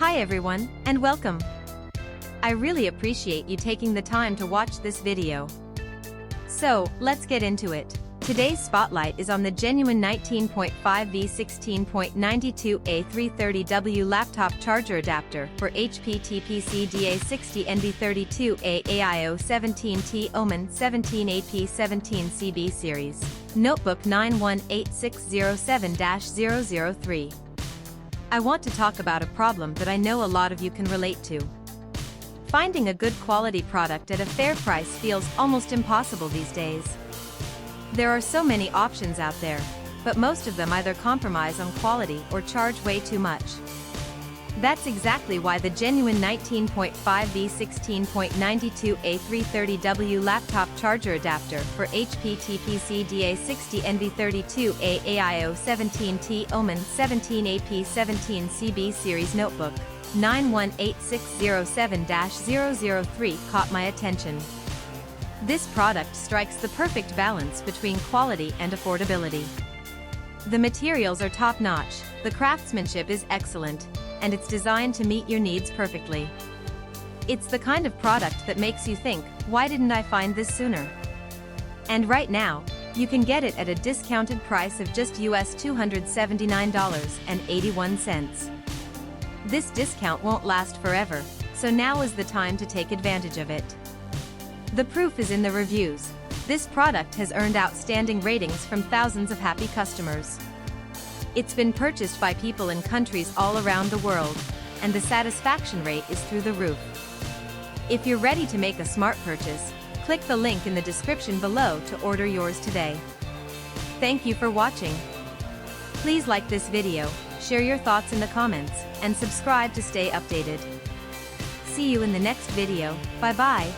Hi everyone, and welcome. I really appreciate you taking the time to watch this video. So, let's get into it. Today's spotlight is on the genuine 19.5V 16.92A 330W laptop charger adapter for HP TPC-DA60 NV32A AIO 17T Omen 17AP17CB series. Notebook 918607-003. I want to talk about a problem that I know a lot of you can relate to. Finding a good quality product at a fair price feels almost impossible these days. There are so many options out there, but most of them either compromise on quality or charge way too much. That's exactly why the genuine 19.5V 16.92A 330W laptop charger adapter for HP TPC-DA60 NV32A AIO 17T Omen 17AP17CB series notebook 918607-003 caught my attention. This product strikes the perfect balance between quality and affordability. The materials are top-notch, the craftsmanship is excellent, and it's designed to meet your needs perfectly. It's the kind of product that makes you think, why didn't I find this sooner? And right now, you can get it at a discounted price of just US $279.81. This discount won't last forever, so now is the time to take advantage of it. The proof is in the reviews. This product has earned outstanding ratings from thousands of happy customers. It's been purchased by people in countries all around the world, and the satisfaction rate is through the roof. If you're ready to make a smart purchase, click the link in the description below to order yours today. Thank you for watching. Please like this video, share your thoughts in the comments, and subscribe to stay updated. See you in the next video. Bye-bye.